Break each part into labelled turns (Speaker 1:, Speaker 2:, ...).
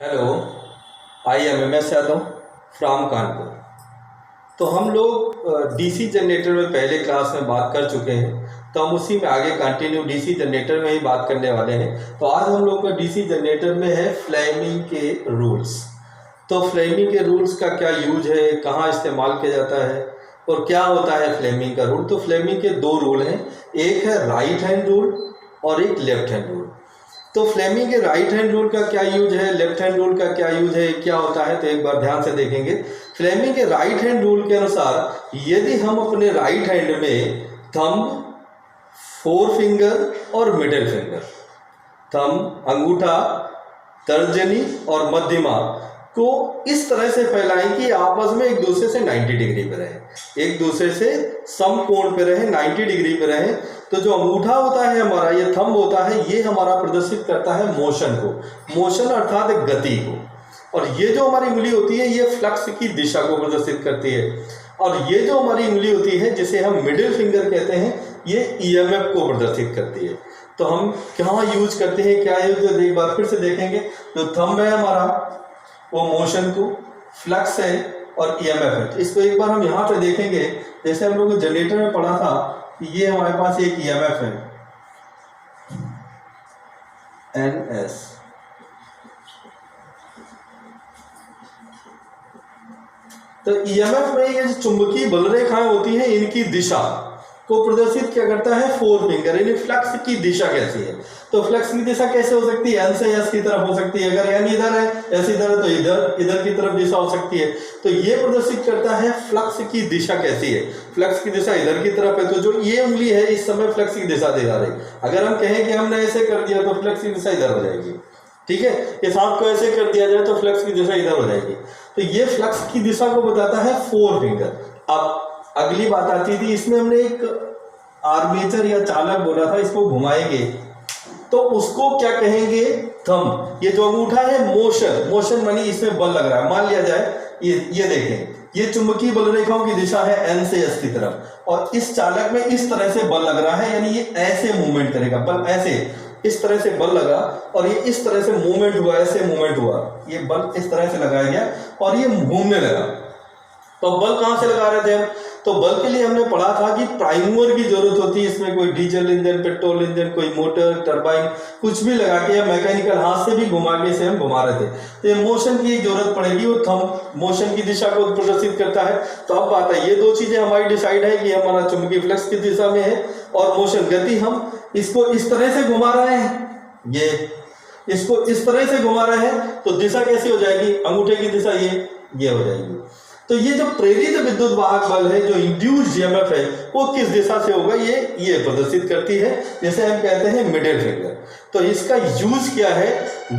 Speaker 1: Hello, I am MS Yadav from Kanpur. तो हम लोग डीसी जनरेटर में पहले क्लास में बात कर चुके हैं, तो हम उसी में आगे कंटिन्यू डीसी जनरेटर में ही बात करने वाले हैं। तो आज हम लोग का डीसी जनरेटर में है फ्लेमिंग के रूल्स। तो फ्लेमिंग के रूल्स का क्या यूज है, कहाँ इस्तेमाल किया जाता है और क्या होता है फ्लेमिंग का रूल। तो फ्लेमिंग के दो रूल हैं, एक है राइट हैंड रूल और एक लेफ्ट हैंड रूल। तो फ्लेमिंग के राइट हैंड रूल का क्या यूज है, लेफ्ट हैंड रूल का क्या यूज है, क्या होता है, तो एक बार ध्यान से देखेंगे। फ्लेमिंग के राइट हैंड रूल के अनुसार यदि हम अपने राइट हैंड में थंब, फोर फिंगर और मिडिल फिंगर, थंब अंगूठा, तर्जनी और मध्यमा को इस तरह से फैलाएं कि आपस में एक दूसरे से 90 डिग्री पे रहे, एक दूसरे से समकोण पे रहे, 90 डिग्री पे रहे। तो जो अंगूठा होता है हमारा, ये थंब होता है, ये हमारा प्रदर्शित करता है मोशन को, मोशन अर्थात एक गति को। और ये जो हमारी उंगली होती है ये फ्लक्स की दिशा को प्रदर्शित करती है। और ये जो हमारी उंगली होती है जिसे हम मिडिल फिंगर कहते हैं, ये EMF को प्रदर्शित करती है। तो हम कहाँ यूज करते हैं, क्या यूज, एक बार फिर से देखेंगे। जो थंब है हमारा वो मोशन को, फ्लक्स है और EMF है। इसको एक बार हम यहाँ पे देखेंगे, जैसे हम लोग जनरेटर में पढ़ा था कि ये हमारे पास एक EMF है NS, तो EMF में ये जो चुंबकीय बल रेखाएं होती हैं इनकी दिशा को प्रदर्शित क्या करता है, फोर फिंगर, यानी फ्लक्स की दिशा कैसी है। तो फ्लक्स की दिशा कैसे हो सकती है, N से S की तरफ हो सकती है। अगर N इधर है, S इधर है, तो इधर की तरफ दिशा हो सकती है। तो ये प्रदर्शित करता है फ्लक्स की दिशा कैसी है। फ्लक्स की दिशा इधर की तरफ है, तो जो ये उंगली है इस समय फ्लक्स की दिशा दे रही। अगर हम कहें कि हमने ऐसे कर दिया तो फ्लक्स की दिशा इधर हो जाएगी, ठीक है। इस हाथ को ऐसे कर दिया जाए तो फ्लक्स की दिशा इधर हो जाएगी। तो ये फ्लक्स की दिशा को बताता है फोर फिंगर। अब अगली बात आती थी, इसमें हमने एक आर्मेचर या चालक बोला था, इसको घुमाएंगे तो उसको क्या कहेंगे, थंब। ये जो अंगूठा है मोशन, मोशन मानी इसमें बल लग रहा है। मान लिया जाए ये देखें, ये चुंबकीय बल रेखाओं की दिशा है N से S की तरफ, और इस चालक में इस तरह से बल लग रहा है, यानी ये ऐसे मूवमेंट करेगा, बल ऐसे इस तरह से बल लगा और ये इस तरह से मूवमेंट हुआ, ऐसे मूवमेंट हुआ, ये बल इस तरह से लगाया गया और ये घूमने लगा। तो बल कहां से लगा रहे थे हम, तो बल के लिए हमने पढ़ा था कि प्राइम मूवर की जरूरत होती है। इसमें कोई डीजल इंजन, पेट्रोल इंजन, कोई मोटर, टरबाइन, कुछ भी लगा के या मैकेनिकल हाथ से भी घुमा के इसे हम घुमा रहे थे। तो ये मोशन की जरूरत पड़ेगी, वो थंब मोशन की दिशा को प्रदर्शित करता है। तो अब बात है, ये दो चीजें हमारी डिसाइड है कि हमारा चुंबकीय फ्लक्स की दिशा में है और मोशन गति, हम इसको इस तरह से घुमा रहे हैं, ये इसको इस तरह से घुमा रहे हैं, तो दिशा कैसी हो जाएगी, अंगूठे की दिशा ये हो जाएगी। तो ये जो प्रेरित विद्युत वाहक बल है, जो इंड्यूस्ड EMF है, वो किस दिशा से होगा, ये प्रदर्शित करती है, जैसे हम कहते हैं मिडिल फिंगर। तो इसका यूज क्या है,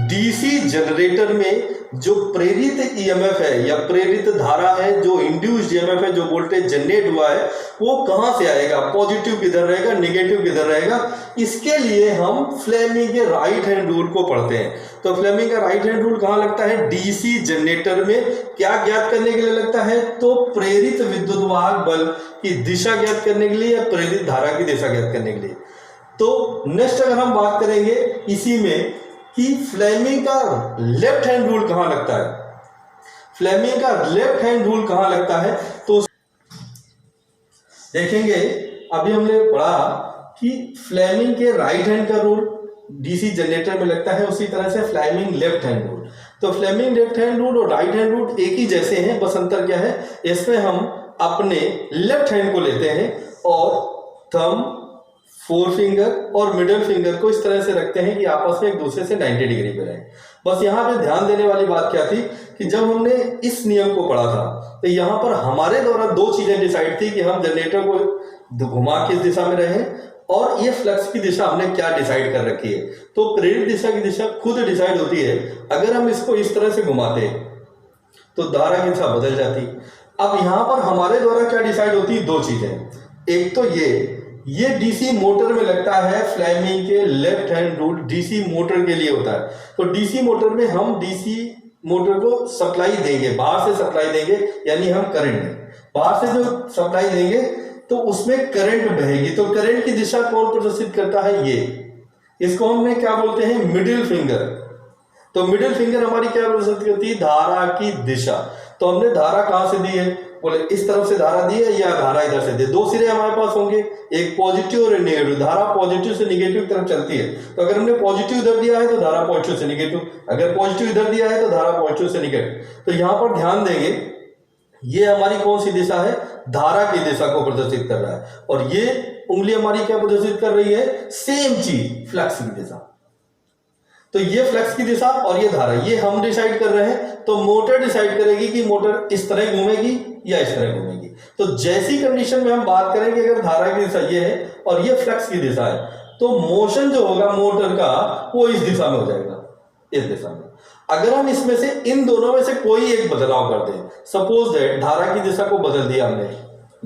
Speaker 1: डीसी जनरेटर में जो प्रेरित EMF है या प्रेरित धारा है, जो इंड्यूस्ड EMF है, जो वोल्टेज जनरेट हुआ है, वो कहां से आएगा, पॉजिटिव किधर रहेगा, नेगेटिव किधर रहेगा, इसके लिए हम फ्लेमिंग के राइट हैंड रूल को पढ़ते हैं। तो फ्लेमिंग का राइट हैंड रूल कहां लगता है, डीसी जनरेटर में। क्या ज्ञात करने के लिए लगता है, तो प्रेरित विद्युत वाहक बल की दिशा ज्ञात करने के लिए या प्रेरित धारा की दिशा ज्ञात करने के लिए। तो नेक्स्ट अगर हम बात करेंगे इसी में कि फ्लेमिंग का लेफ्ट हैंड रूल कहां लगता है, फ्लेमिंग का लेफ्ट हैंड रूल कहां लगता है, तो देखेंगे। अभी हमने पढ़ा कि फ्लेमिंग के राइट हैंड का रूल डीसी जनरेटर में लगता है, उसी तरह से फ्लेमिंग लेफ्ट हैंड रूल। तो फ्लेमिंग लेफ्ट हैंड रूल और राइट हैंड रूल एक ही जैसे हैं, बस अंतर क्या है, इसमें हम अपने लेफ्ट हैंड को लेते हैं और थंब, फोर फिंगर और मिडिल फिंगर को इस तरह से रखते हैं कि आपस में एक दूसरे से 90 डिग्री पे रहे। बस यहाँ पे ध्यान देने वाली बात क्या थी कि जब हमने इस नियम को पढ़ा था तो यहाँ पर हमारे द्वारा दो चीजें डिसाइड थी कि हम जनरेटर को घुमा किस दिशा में रहे और ये फ्लक्स की दिशा हमने क्या डिसाइड कर रखी है। तो प्रेरित दिशा की दिशा खुद डिसाइड होती है। अगर हम इसको इस तरह से घुमाते तो धारा की दिशा बदल जाती। अब यहाँ पर हमारे द्वारा क्या डिसाइड होती है, दो चीजें। एक तो ये डीसी मोटर में लगता है, फ्लेमिंग के left hand rule DC motor के लिए होता है। तो डीसी मोटर में हम डीसी मोटर को सप्लाई देंगे, बाहर से सप्लाई देंगे, यानी हम करंट बाहर से जो सप्लाई देंगे तो उसमें करंट बहेगी। तो करंट की दिशा कौन प्रदर्शित करता है, ये, इसको हमने क्या बोलते हैं, मिडिल फिंगर। तो मिडिल फिंगर हमारी क्या प्रदर्शित करती है, धारा की दिशा। तो हमने धारा कहां से दी है, बोले इस तरफ से धारा दी है या धारा इधर से दी, दो सिरे हमारे पास होंगे, एक पॉजिटिव और एक नेगेटिव। धारा पॉजिटिव से नेगेटिव की तरफ चलती है, तो अगर हमने पॉजिटिव इधर दिया है तो धारा पॉजिटिव से नेगेटिव, अगर पॉजिटिव इधर दिया है तो धारा पॉजिटिव से नेगेटिव। तो यहां पर ध्यान देंगे, ये हमारी कौन सी दिशा है, धारा की दिशा को प्रदर्शित कर रहा है, और ये उंगली हमारी क्या प्रदर्शित कर रही है, सेम चीज, फ्लक्स की दिशा। तो ये फ्लक्स की दिशा और ये धारा, ये हम डिसाइड कर रहे हैं। तो मोटर डिसाइड करेगी कि मोटर इस तरह घूमेगी या इस तरह घूमेगी। तो जैसी कंडीशन में हम बात करेंगे, अगर धारा की दिशा ये है और ये फ्लक्स की दिशा है, तो मोशन जो होगा मोटर का वो इस दिशा में हो जाएगा, इस दिशा में। अगर हम इसमें से इन दोनों में से कोई एक बदलाव कर दें, सपोज दैट धारा की दिशा को बदल दिया हमने,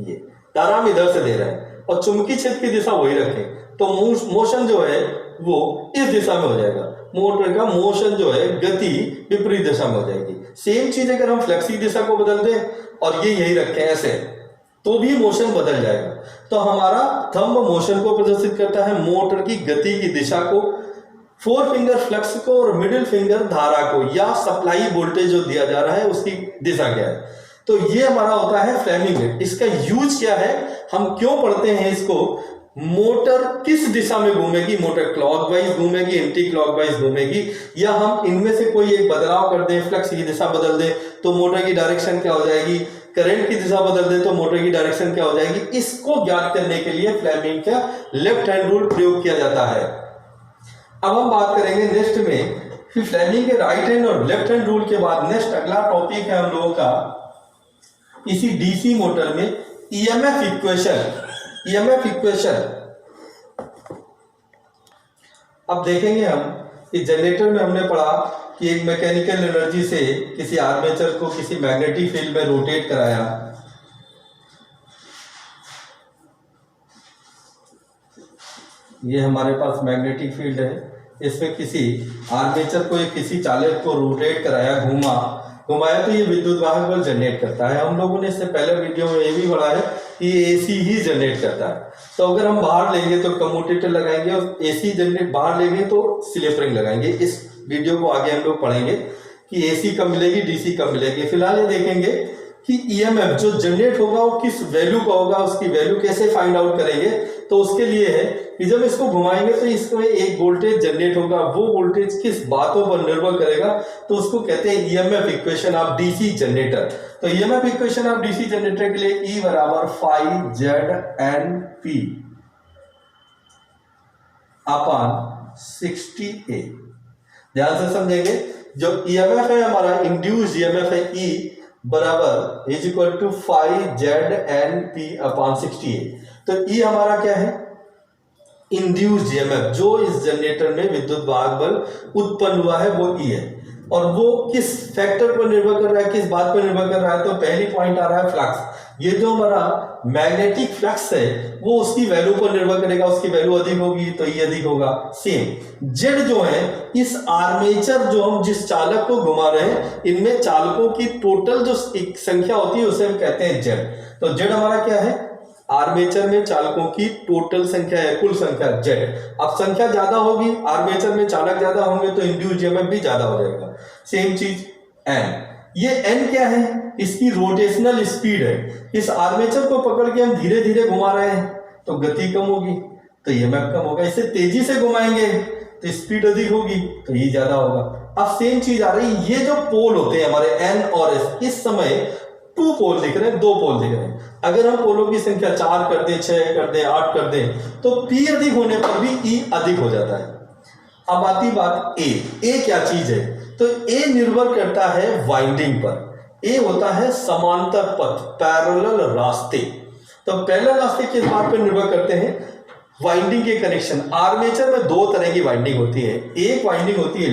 Speaker 1: ये धारा हम इधर से दे रहे हैं और चुंबकीय क्षेत्र की दिशा वही रखें, तो मोशन जो है वो इस दिशा में हो जाएगा। मोटर का मोशन जो है, गति विपरीत दिशा में हो जाएगी। सेम चीज अगर हम फ्लक्स की दिशा को बदल दें और ये यही रखें ऐसे, तो भी मोशन बदल जाएगा। तो हमारा थंब मोशन को प्रदर्शित करता है, मोटर की गति की दिशा को, फोर फिंगर फ्लक्स को, और मिडिल फिंगर धारा को, या सप्लाई वोल्टेज जो दिया जा रहा है उसकी दिशा क्या है। तो ये हमारा होता है फ्लेमिंग रेट। इसका यूज क्या है, हम क्यों पढ़ते हैं इसको, मोटर किस दिशा में घूमेगी, मोटर क्लॉकवाइज घूमेगी, एंटी क्लॉकवाइज घूमेगी, या हम इनमें से कोई एक बदलाव कर दें, फ्लक्स की दिशा बदल दें तो मोटर की डायरेक्शन क्या हो जाएगी, करंट की दिशा बदल दें तो मोटर की डायरेक्शन क्या हो जाएगी। इसको ज्ञात करने के लिए फ्लेमिंग का लेफ्ट हैंड रूल प्रयोग किया जाता है। अब हम बात करेंगे नेक्स्ट में, फिर फ्लेमिंग के राइट हैंड और लेफ्ट हैंड रूल के बाद नेक्स्ट अगला टॉपिक है हम लोगों का इसी डीसी मोटर में ईएमएफ इक्वेशन। ईएमएफ इक्वेशन अब देखेंगे हम कि जनरेटर में हमने पढ़ा कि एक मैकेनिकल एनर्जी से किसी आर्मेचर को किसी मैग्नेटिक फील्ड में रोटेट कराया, ये हमारे पास मैग्नेटिक फील्ड है, इसमें किसी आर्मेचर को या किसी चालक को रोटेट कराया, घुमाया तो ये विद्युत वाहक बल जनरेट करता है। हम लोगों ने इससे पहले वीडियो में ये भी पढ़ा है कि ये एसी ही जनरेट करता है। तो अगर हम बाहर लेंगे तो कम्यूटेटर लगाएंगे, और एसी जनरेट बाहर लेंगे तो स्लिप रिंग लगाएंगे। इस वीडियो को आगे हम लोग पढ़ेंगे कि एसी कब मिलेगी, डीसी कब मिलेगी। फिलहाल ये देखेंगे कि ईएमएफ जो जनरेट होगा वो किस वैल्यू का होगा, उसकी वैल्यू कैसे फाइंड आउट करेंगे। तो उसके लिए है कि जब इसको घुमाएंगे तो इसमें एक वोल्टेज जनरेट होगा, वो वोल्टेज किस बातों पर निर्भर करेगा, तो उसको कहते हैं EMF equation of DC generator. तो EMF equation of DC generator के लिए E बराबर phi ZNP अपॉन 60A। ध्यान से समझेंगे, जो ईएमएफ है हमारा इंड्यूस्ड ईएमएफ है E बराबर is equal to phi ZNP upon 60A। तो E हमारा क्या है, इंड्यूस्ड ईएमएफ, जो इस जनरेटर में विद्युत वाहक बल उत्पन्न हुआ है वो E है। और वो किस फैक्टर पर निर्भर कर रहा है, किस बात पर निर्भर कर रहा है, तो पहली पॉइंट आ रहा है फ्लक्स। ये जो हमारा मैग्नेटिक फ्लक्स है वो उसकी वैल्यू पर निर्भर करेगा, उसकी वैल्यू अधिक होगी तो ये अधिक होगा। सेम जेड जो है, इस आर्मेचर जो हम जिस चालक को घुमा रहे हैं, इनमें चालकों की टोटल जो संख्या होती है उसे हम कहते हैं जेड। तो जेड हमारा क्या है, आर्मेचर में चालकों की टोटल संख्या है, कुल संख्या जेड। अब संख्या ज्यादा होगी, आर्मेचर में चालक ज्यादा होंगे तो इंड्यूस्ड ईएमएफ भी ज्यादा हो जाएगा। सेम चीज एन, ये एन क्या है, इसकी रोटेशनल स्पीड है। इस आर्मेचर को पकड़ के हम धीरे धीरे घुमा रहे हैं तो गति कम होगी तो ईएमएफ कम होगा। इसे तेजी से घुमाएंगे तो स्पीड अधिक होगी तो ये ज्यादा होगा। अब सेम चीज आ रही, ये जो पोल होते हैं हमारे एन और एस, इस समय 2 पोल दिख रहे हैं, 2 पोल दिख रहे हैं। अगर हम पोलों की संख्या 4 कर दें, 6 कर दें, 8 कर दें तो P अधिक होने पर भी E अधिक हो जाता है। अब आती बात ए क्या चीज है, तो ए निर्भर करता है वाइंडिंग पर। ए होता है समांतर पथ, पैरेलल रास्ते। तो पैरेलल रास्ते किस बात पर निर्भर करते हैं, वाइंडिंग के कनेक्शन। आर्मेचर में 2 तरह की वाइंडिंग होती है, एक वाइंडिंग होती है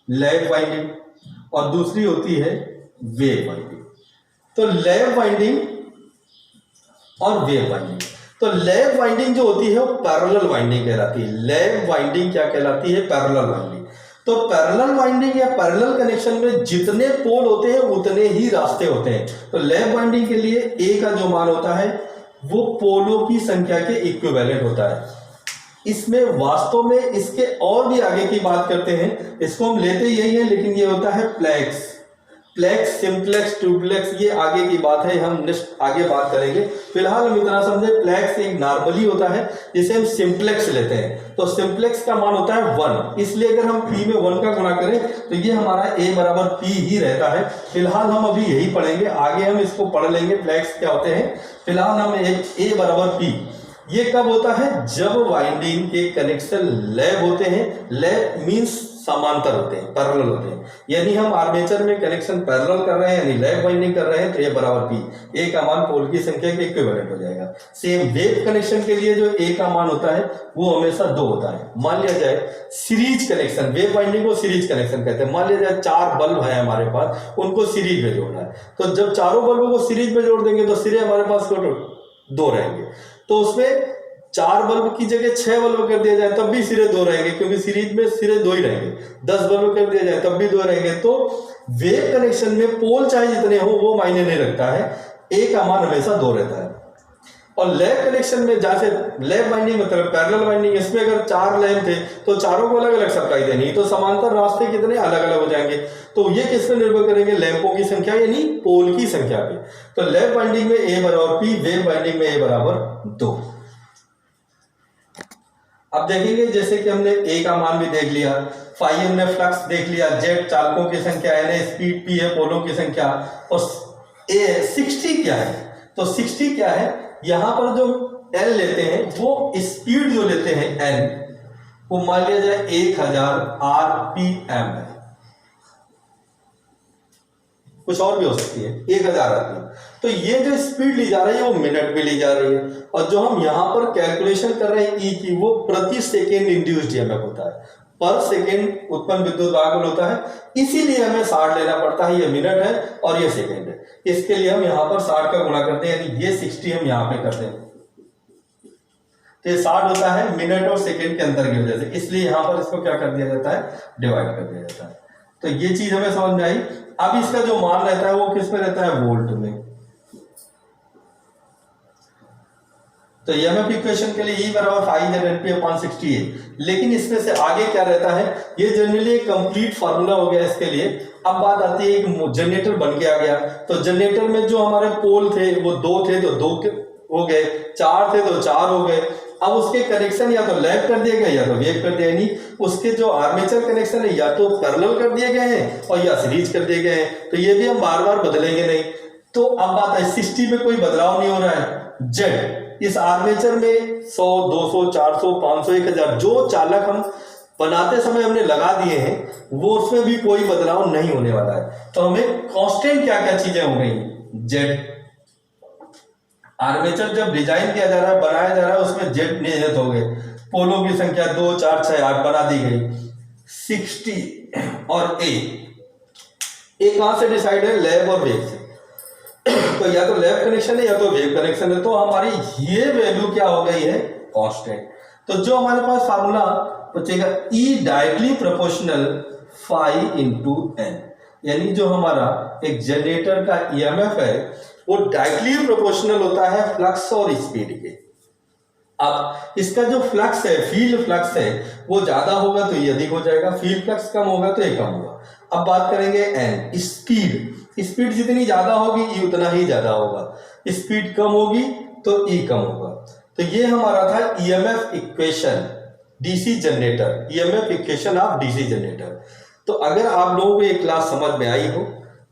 Speaker 1: लैप वाइंडिंग और दूसरी होती है वेव वाइंडिंग। तो लैप वाइंडिंग और वेव वाइंडिंग, तो लैप वाइंडिंग जो होती है वो पैरेलल वाइंडिंग कहलाती है। लैप वाइंडिंग क्या कहलाती है, पैरेलल वाइंडिंग। तो पैरेलल वाइंडिंग या पैरेलल कनेक्शन में जितने पोल होते हैं उतने ही रास्ते होते हैं। तो लैप वाइंडिंग के लिए ए का जो मान होता है वो पोलों की संख्या के इक्विवेलेंट होता है। इसमें वास्तव में इसके और भी आगे की बात करते हैं, इसको हम लेते यही है, लेकिन ये होता है प्लेक्स, प्लेक्स, सिंप्लेक्स, ट्यूप्लेक्स, ये आगे की बात है, हम नेक्स्ट आगे बात करेंगे। फिलहाल हम इतना समझे, प्लेक्स एक नॉर्मली होता है जिसे हम सिंप्लेक्स लेते हैं, तो सिंप्लेक्स का मान होता है 1, इसलिए अगर हम p में 1 का गुणा करें तो ये हमारा a बराबर p ही रहता है। फिलहाल हम अभी यही पढ़ेंगे, आगे हम इसको पढ़ लेंगे प्लेक्स क्या होते हैं। फिलहाल हम a बराबर p, ये कब होता है, जब वाइंडिंग के कनेक्शन लैब होते हैं, लैब मींस समांतर होते हैं, पैरेलल होते हैं, यानी हम आर्मेचर में कनेक्शन पैरेलल कर रहे हैं, यानी लैब वाइंडिंग कर रहे हैं, तो ए बराबर पी, ए का मान पोल की संख्या के इक्विवेलेंट हो जाएगा। सेम वेव कनेक्शन के लिए जो ए का मान होता है वो हमेशा 2 होता है। मान लिया जाए सीरीज कनेक्शन, वेव वाइंडिंग को सीरीज कनेक्शन कहते हैं, मान लिया जाए 4 बल्ब है हमारे पास, उनको सीरीज में जोड़ना है, तो जब चारों बल्बों को सीरीज में जोड़ देंगे तो सिरे हमारे पास 2 रहेंगे, तो उसमें 4 बल्ब की जगह 6 बल्ब कर दिया जाए तब भी सिरे 2 रहेंगे, क्योंकि सीरीज में सिरे 2 ही रहेंगे। 10 बल्ब कर दिया जाए तब भी 2 रहेंगे। तो वेव कनेक्शन में पोल चाहे जितने हो वो मायने नहीं रखता है, ए का मान हमेशा 2 रहता है। और लैब कनेक्शन में जैसे लैब वाइंडिंग मतलब पैरेलल वाइंडिंग, इसमें अगर 4 लैब थे तो चारों को अलग अलग सप्लाई देनी, तो समांतर रास्ते कितने अलग अलग हो जाएंगे। तो ये किस पे निर्भर करेंगे, लैंपों की संख्या यानी पोल की संख्या पे। तो लैब वाइंडिंग में ए बराबर पी, वेव वाइंडिंग में ए बराबर 2। अब देखेंगे जैसे कि हमने ए का मान भी देख लिया, फाई हमने फ्लक्स देख लिया, जेड चालकों की संख्या, एन स्पीड, पी है पोलों की संख्या, और ए 60 क्या है, तो 60 क्या है, यहां पर जो एल लेते हैं वो स्पीड जो लेते हैं एन, वो मान लिया जाए 1000 आरपीएम है, कुछ और भी हो सकती है, 1000 आरपीएम। तो ये जो स्पीड ली जा रही है वो मिनट में ली जा रही है, और जो हम यहां पर कैलकुलेशन कर रहे हैं ई की, वो प्रति सेकेंड इंड्यूस्ड ईएमएफ होता है, पर सेकेंड उत्पन्न विद्युत आघूर्ण होता है, इसीलिए हमें 60 लेना पड़ता है। ये मिनट है और ये सेकेंड है, इसके लिए हम यहां पर 60 का गुणा करते हैं, यानी ये 60 हम यहां पे करते हैं, तो ये 60 होता है मिनट और सेकेंड के अंतर की वजह से, इसलिए यहां पर इसको क्या कर दिया जाता है, डिवाइड कर दिया जाता है। तो ये चीज हमें समझ में आई। अब इसका जो मान रहता है वो किस में रहता है, वोल्ट में। तो ईएमएफ इक्वेशन के लिए E बराबर 500 है, लेकिन इसमें से आगे क्या रहता है, ये जनरली एक कंप्लीट फार्मूला हो गया इसके लिए। अब बात आती है एक जनरेटर बन के आ गया, तो जनरेटर में जो हमारे पोल थे वो 2 थे तो 2 हो गए, 4 थे तो 4 हो गए। अब उसके कनेक्शन या तो लैब कर दिए गए या तो वेव कर दिए, यानी उसके जो आर्मेचर कनेक्शन है या तो पैरेलल कर दिए गए हैं और या सीरीज कर दिए गए हैं, तो ये भी हम बार बार बदलेंगे नहीं। तो अब बात है 60 में कोई बदलाव नहीं हो रहा है। जेड इस आर्मेचर में 100, 200, 400, 500, 1000 जो चालक हम बनाते समय हमने लगा दिए हैं वो उसमें भी कोई बदलाव नहीं होने वाला है। तो हमें कांस्टेंट क्या क्या चीजें हो गई, जेड आर्मेचर जब डिजाइन किया जा रहा है, बनाया जा रहा है, उसमें जेड निहित हो गए, पोलों की संख्या 2, 4, 6, 8 बना दी गई। 60 और ए कहां से डिसाइड है, लैब और वेव से। तो या तो लैब कनेक्शन है या तो वेव कनेक्शन है, तो हमारी ये वैल्यू क्या हो गई है, कांस्टेंट। तो जो हमारे पास फार्मूला बचेगा E directly proportional phi into N, यानी जो हमारा एक जनरेटर का ईएमएफ है वो डायरेक्टली प्रोपोर्शनल होता है फ्लक्स और स्पीड के। अब इसका जो फ्लक्स है, फील्ड फ्लक्स है, वो ज्यादा होगा तो ये अधिक हो जाएगा, फील्ड फ्लक्स कम होगा तो ये कम होगा। अब बात करेंगे एन, स्पीड, स्पीड जितनी ज्यादा होगी ई उतना ही ज्यादा होगा, स्पीड कम होगी तो ई कम होगा। तो ये हमारा था EMF equation DC generator, EMF equation of DC generator. तो अगर आप लोगों को ये क्लास समझ में आई हो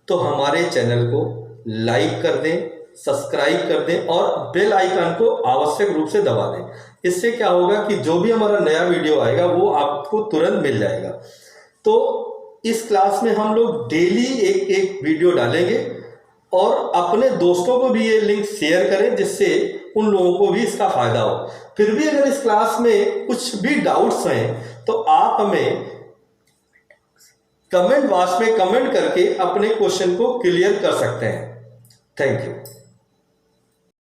Speaker 1: तो हमारे चैनल को लाइक कर दें, सब्सक्राइब कर दें और बेल आइकन को आवश्यक रूप से दबा दें। इससे क्या होगा कि जो भी हमारा नया वीडियो आएगा वो आपको तुरंत मिल जाएगा। तो इस क्लास में हम लोग डेली एक एक वीडियो डालेंगे और अपने दोस्तों को भी ये लिंक शेयर करें जिससे उन लोगों को भी इसका फायदा हो। फिर भी अगर इस क्लास में कुछ भी डाउट्स हैं तो आप हमें कमेंट बॉक्स में कमेंट करके अपने क्वेश्चन को क्लियर कर सकते हैं। Thank you.